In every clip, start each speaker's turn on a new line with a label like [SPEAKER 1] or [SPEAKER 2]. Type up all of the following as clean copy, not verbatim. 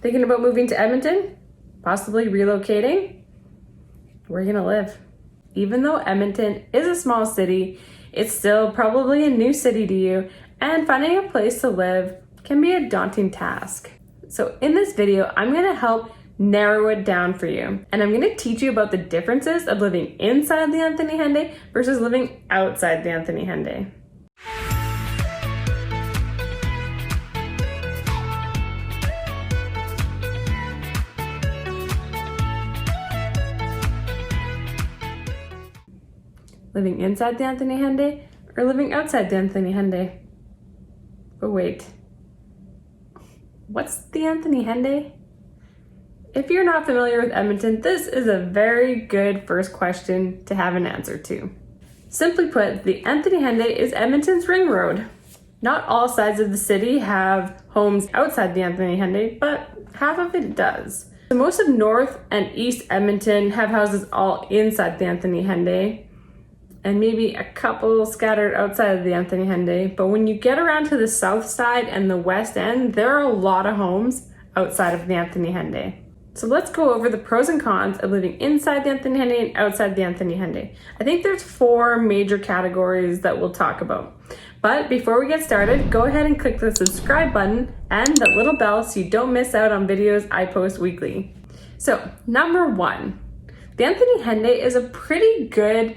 [SPEAKER 1] Thinking about moving to Edmonton? Possibly relocating? Where are you gonna live? Even though Edmonton is a small city, it's still probably a new city to you, and finding a place to live can be a daunting task. So in this video, I'm gonna help narrow it down for you. And I'm gonna teach you about the differences of living inside the Anthony Henday versus living outside the Anthony Henday. Living inside the Anthony Henday or living outside the Anthony Henday? But wait, what's the Anthony Henday? If you're not familiar with Edmonton, this is a very good first question to have an answer to. Simply put, the Anthony Henday is Edmonton's Ring Road. Not all sides of the city have homes outside the Anthony Henday, but half of it does. So most of North and East Edmonton have houses all inside the Anthony Henday, and maybe a couple scattered outside of the Anthony Henday. But when you get around to the south side and the west end, there are a lot of homes outside of the Anthony Henday. So let's go over the pros and cons of living inside the Anthony Henday and outside the Anthony Henday. I think there's 4 major categories that we'll talk about. But before we get started, go ahead and click the subscribe button and that little bell so you don't miss out on videos I post weekly. So number 1, the Anthony Henday is a pretty good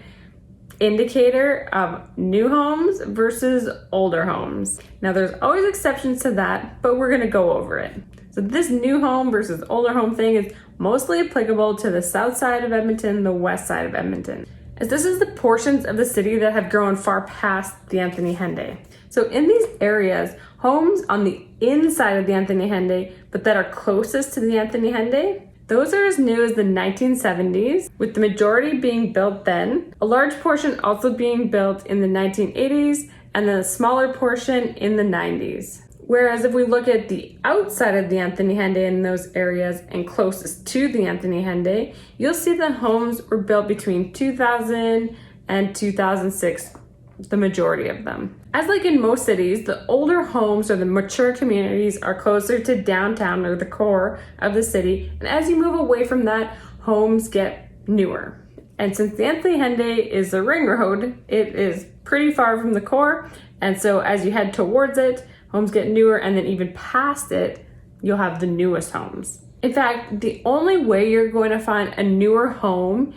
[SPEAKER 1] indicator of new homes versus older homes. Now there's always exceptions to that, but we're gonna go over it. So this new home versus older home thing is mostly applicable to the south side of Edmonton, the west side of Edmonton, as this is the portions of the city that have grown far past the Anthony Henday. So in these areas, homes on the inside of the Anthony Henday, but that are closest to the Anthony Henday, those are as new as the 1970s, with the majority being built then, a large portion also being built in the 1980s, and then a smaller portion in the 90s. Whereas if we look at the outside of the Anthony Henday in those areas and closest to the Anthony Henday, you'll see that homes were built between 2000 and 2006, the majority of them. As like in most cities, the older homes or the mature communities are closer to downtown or the core of the city. And as you move away from that, homes get newer. And since the Anthony Henday is the ring road, it is pretty far from the core. And so as you head towards it, homes get newer, and then even past it, you'll have the newest homes. In fact, the only way you're going to find a newer home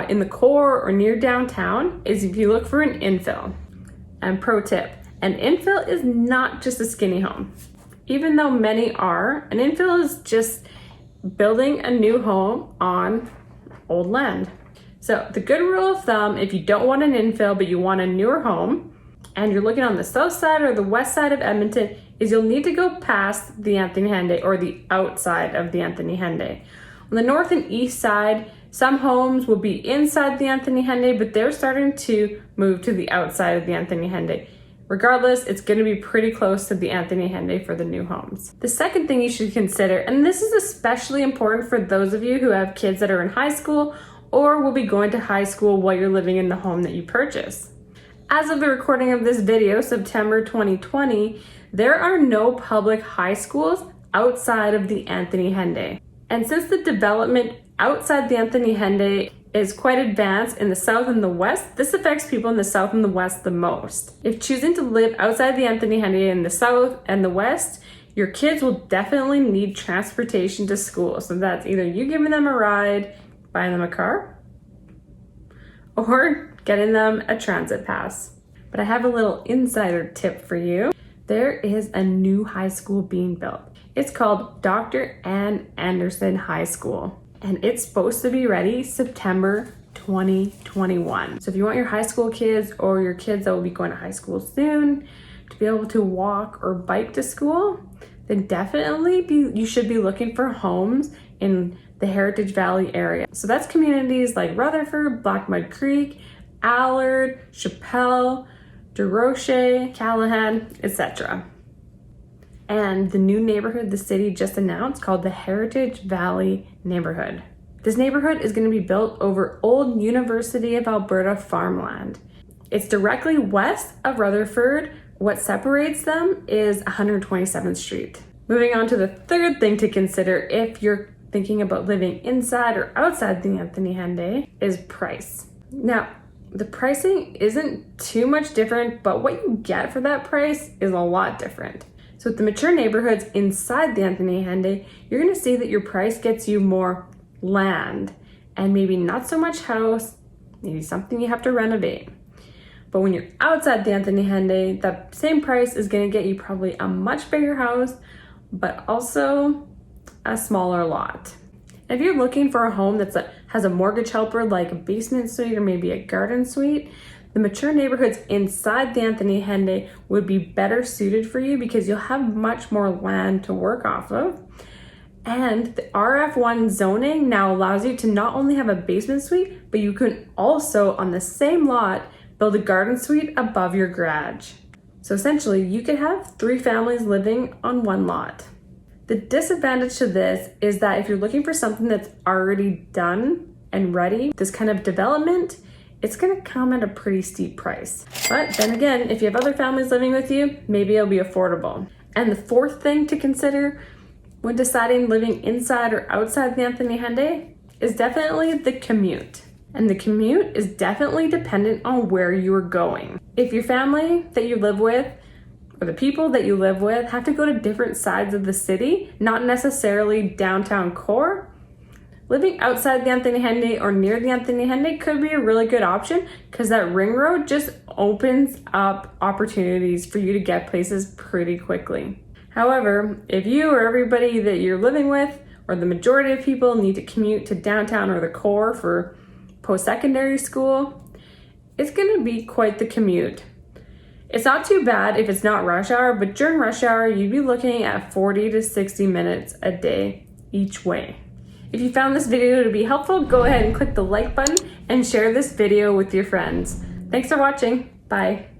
[SPEAKER 1] in the core or near downtown is if you look for an infill. And pro tip, an infill is not just a skinny home. Even though many are, an infill is just building a new home on old land. So the good rule of thumb, if you don't want an infill but you want a newer home, and you're looking on the south side or the west side of Edmonton, is you'll need to go past the Anthony Henday or the outside of the Anthony Henday. On the north and east side, some homes will be inside the Anthony Henday, but they're starting to move to the outside of the Anthony Henday. Regardless, it's going to be pretty close to the Anthony Henday for the new homes. The second thing you should consider, and this is especially important for those of you who have kids that are in high school or will be going to high school while you're living in the home that you purchase. As of the recording of this video, September 2020, there are no public high schools outside of the Anthony Henday. And since the development outside the Anthony Henday is quite advanced in the south and the west, this affects people in the south and the west the most. If choosing to live outside the Anthony Henday in the south and the west, your kids will definitely need transportation to school. So that's either you giving them a ride, buying them a car, or getting them a transit pass. But I have a little insider tip for you. There is a new high school being built. It's called Dr. Ann Anderson High School, and it's supposed to be ready September 2021. So if you want your high school kids or your kids that will be going to high school soon to be able to walk or bike to school, then definitely you should be looking for homes in the Heritage Valley area. So that's communities like Rutherford, Black Mud Creek, Allard, Chappelle, DeRoche, Callahan, etc. And the new neighborhood the city just announced called the Heritage Valley neighborhood. This neighborhood is going to be built over old University of Alberta farmland. It's directly west of Rutherford. What separates them is 127th Street. Moving on to the third thing to consider if you're thinking about living inside or outside the Anthony Henday is price. Now, the pricing isn't too much different, but what you get for that price is a lot different. So with the mature neighborhoods inside the Anthony Henday, you're going to see that your price gets you more land and maybe not so much house, maybe something you have to renovate. But when you're outside the Anthony Henday, that same price is going to get you probably a much bigger house, but also a smaller lot. If you're looking for a home that has a mortgage helper like a basement suite or maybe a garden suite, the mature neighborhoods inside the Anthony Henday would be better suited for you because you'll have much more land to work off of. And the RF1 zoning now allows you to not only have a basement suite, but you can also, on the same lot, build a garden suite above your garage. So essentially, you could have 3 families living on one lot. The disadvantage to this is that if you're looking for something that's already done and ready, this kind of development, it's gonna come at a pretty steep price. But then again, if you have other families living with you, maybe it'll be affordable. And the fourth thing to consider when deciding living inside or outside the Anthony Henday is definitely the commute. And the commute is definitely dependent on where you are going. If your family that you live with or the people that you live with have to go to different sides of the city, not necessarily downtown core, living outside the Anthony Henday or near the Anthony Henday could be a really good option because that ring road just opens up opportunities for you to get places pretty quickly. However, if you or everybody that you're living with or the majority of people need to commute to downtown or the core for post-secondary school, it's going to be quite the commute. It's not too bad if it's not rush hour, but during rush hour, you'd be looking at 40 to 60 minutes a day each way. If you found this video to be helpful, go ahead and click the like button and share this video with your friends. Thanks for watching. Bye.